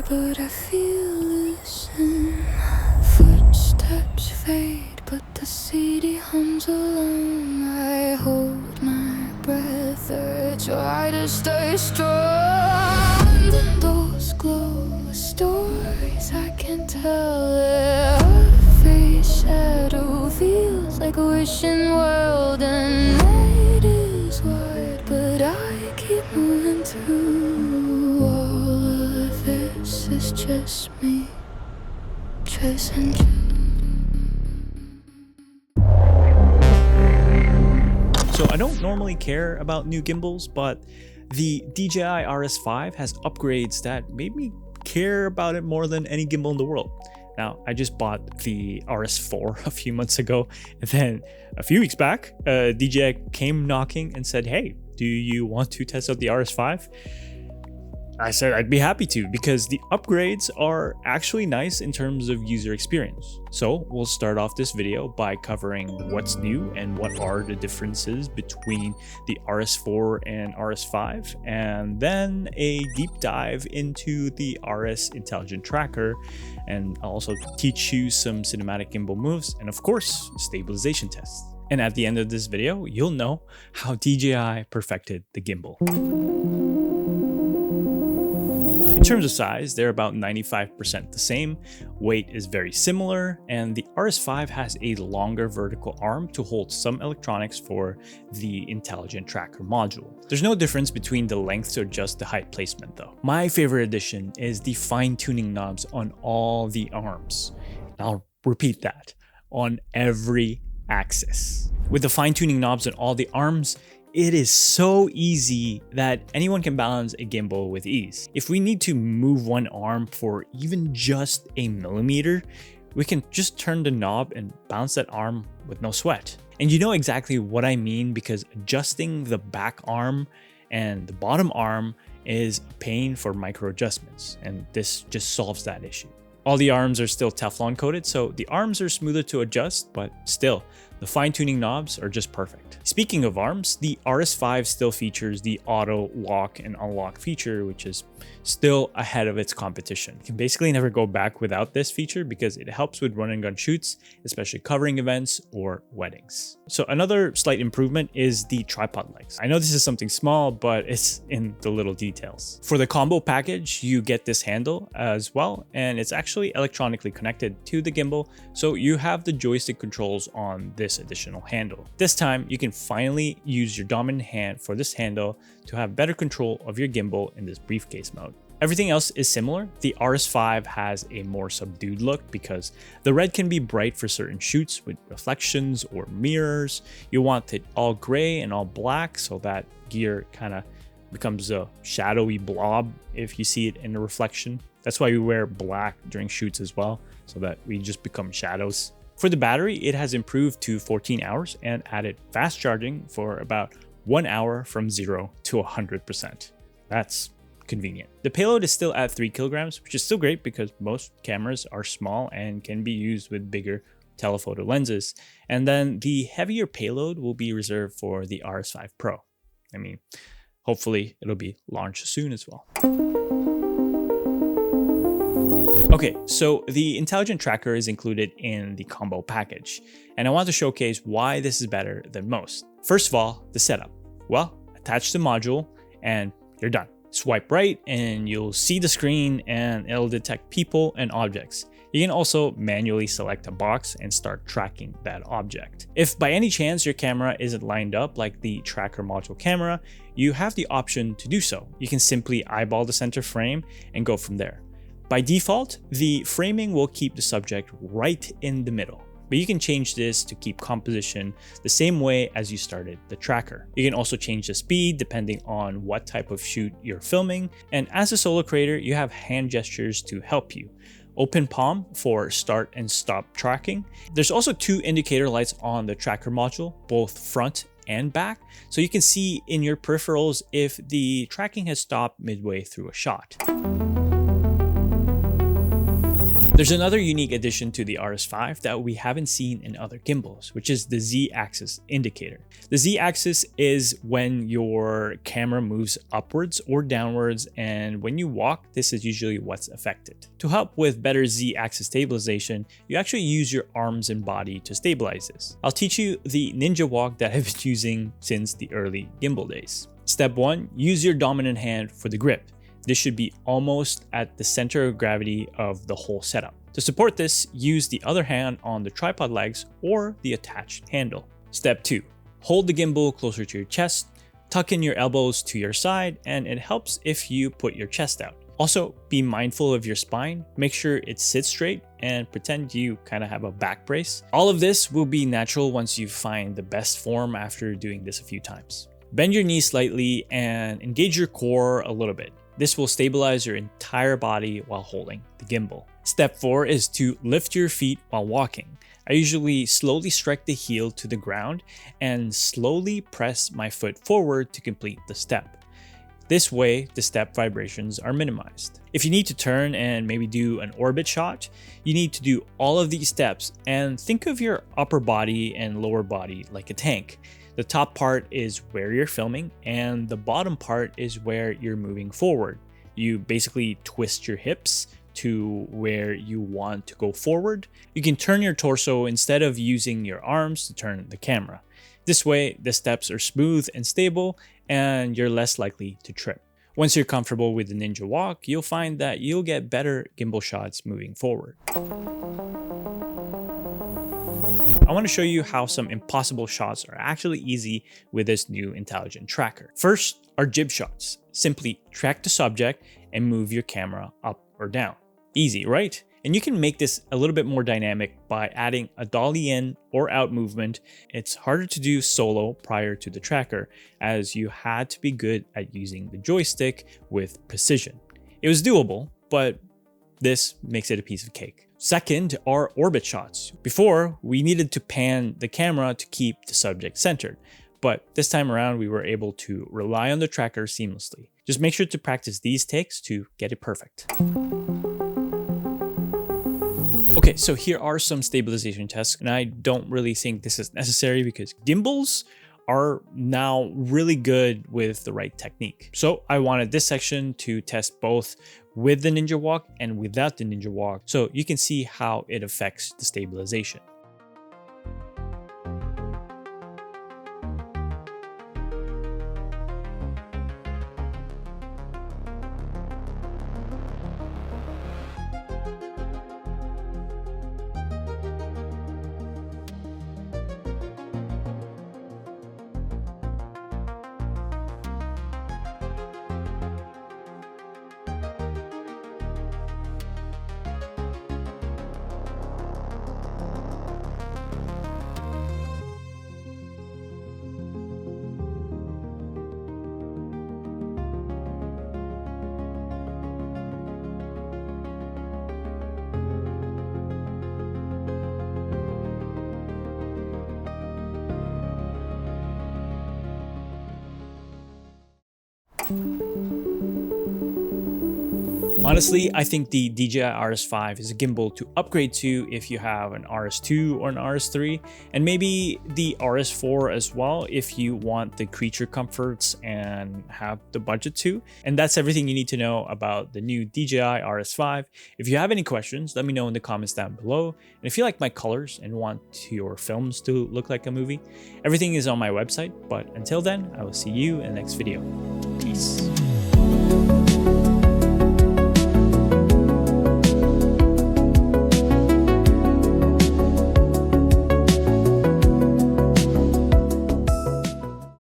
But I feel listen. Footsteps fade, but the city hums along. I hold my breath, I try to stay strong. London doors glow, stories I can tell. Her face shadow feels like a wishing world, and night is wide, but I keep moving through all of this. Is just me chasing you. So I don't normally care about new gimbals, but the DJI RS5 has upgrades that made me care about it more than any gimbal in the world. Now, I just bought the RS4 a few months ago, and then a few weeks back, DJI came knocking and said, "Hey, do you want to test out the RS5?" I said I'd be happy to, because the upgrades are actually nice in terms of user experience. So we'll start off this video by covering what's new and what are the differences between the RS4 and RS5, and then a deep dive into the RS Intelligent Tracker, and I'll also teach you some cinematic gimbal moves, and of course, stabilization tests. And at the end of this video, you'll know how DJI perfected the gimbal. In terms of size, they're about 95% the same, weight is very similar, and the RS5 has a longer vertical arm to hold some electronics for the Intelligent Tracker module. There's no difference between the length to adjust the height placement though. My favorite addition is the fine-tuning knobs on all the arms. I'll repeat that, on every axis. With the fine-tuning knobs on all the arms, it is so easy that anyone can balance a gimbal with ease. If we need to move one arm for even just a millimeter, we can just turn the knob and bounce that arm with no sweat. And you know exactly what I mean, because adjusting the back arm and the bottom arm is a pain for micro adjustments, and this just solves that issue. All the arms are still Teflon coated, so the arms are smoother to adjust, but still, the fine-tuning knobs are just perfect. Speaking of arms, the RS5 still features the auto lock and unlock feature, which is still ahead of its competition. You can basically never go back without this feature because it helps with run and gun shoots, especially covering events or weddings. So another slight improvement is the tripod legs. I know this is something small, but it's in the little details. For the combo package, you get this handle as well, and it's actually electronically connected to the gimbal, so you have the joystick controls on this additional handle. This time, you can finally use your dominant hand for this handle to have better control of your gimbal in this briefcase mode. Everything else is similar. The RS5 has a more subdued look because the red can be bright for certain shoots with reflections or mirrors. You want it all gray and all black so that gear kind of becomes a shadowy blob if you see it in the reflection. That's why we wear black during shoots as well, so that we just become shadows. For the battery, it has improved to 14 hours and added fast charging for about 1 hour from 0 to 100%. That's convenient. The payload is still at 3 kilograms, which is still great because most cameras are small and can be used with bigger telephoto lenses. And then the heavier payload will be reserved for the RS5 Pro. I mean, hopefully it'll be launched soon as well. Okay, so the Intelligent Tracker is included in the combo package, and I want to showcase why this is better than most. First of all, the setup. Well, attach the module and you're done. Swipe right and you'll see the screen and it'll detect people and objects. You can also manually select a box and start tracking that object. If by any chance your camera isn't lined up like the tracker module camera, you have the option to do so. You can simply eyeball the center frame and go from there. By default, the framing will keep the subject right in the middle, but you can change this to keep composition the same way as you started the tracker. You can also change the speed depending on what type of shoot you're filming, and as a solo creator, you have hand gestures to help you. open palm for start and stop tracking. There's also 2 indicator lights on the tracker module, both front and back, so you can see in your peripherals if the tracking has stopped midway through a shot. There's another unique addition to the RS5 that we haven't seen in other gimbals, which is the Z-axis indicator. The Z-axis is when your camera moves upwards or downwards, and when you walk, this is usually what's affected. To help with better Z-axis stabilization, you actually use your arms and body to stabilize this. I'll teach you the ninja walk that I've been using since the early gimbal days. Step 1, use your dominant hand for the grip. This should be almost at the center of gravity of the whole setup. To support this, use the other hand on the tripod legs or the attached handle. Step 2, hold the gimbal closer to your chest, tuck in your elbows to your side, and it helps if you put your chest out. Also, be mindful of your spine, make sure it sits straight, and pretend you kind of have a back brace. All of this will be natural once you find the best form after doing this a few times. Bend your knees slightly and engage your core a little bit. This will stabilize your entire body while holding the gimbal. Step 4 is to lift your feet while walking. I usually slowly strike the heel to the ground and slowly press my foot forward to complete the step. This way, the step vibrations are minimized. If you need to turn and maybe do an orbit shot, you need to do all of these steps and think of your upper body and lower body like a tank. The top part is where you're filming and the bottom part is where you're moving forward. You basically twist your hips to where you want to go forward. You can turn your torso instead of using your arms to turn the camera. This way, the steps are smooth and stable and you're less likely to trip. Once you're comfortable with the ninja walk, you'll find that you'll get better gimbal shots moving forward. I want to show you how some impossible shots are actually easy with this new intelligent tracker. First are jib shots. Simply track the subject and move your camera up or down. Easy, right? And you can make this a little bit more dynamic by adding a dolly in or out movement. It's harder to do solo prior to the tracker, as you had to be good at using the joystick with precision. It was doable, but this makes it a piece of cake. Second are orbit shots. Before, we needed to pan the camera to keep the subject centered, but this time around we were able to rely on the tracker seamlessly. Just make sure to practice these takes to get it perfect. Okay, so here are some stabilization tests, and I don't really think this is necessary because gimbals are now really good with the right technique. So I wanted this section to test both with the ninja walk and without the ninja walk, so you can see how it affects the stabilization. Honestly, I think the DJI RS5 is a gimbal to upgrade to if you have an RS2 or an RS3, and maybe the RS4 as well if you want the creature comforts and have the budget to. And that's everything you need to know about the new DJI RS5. If you have any questions, let me know in the comments down below. And if you like my colors and want your films to look like a movie, everything is on my website. But until then, I will see you in the next video. Peace.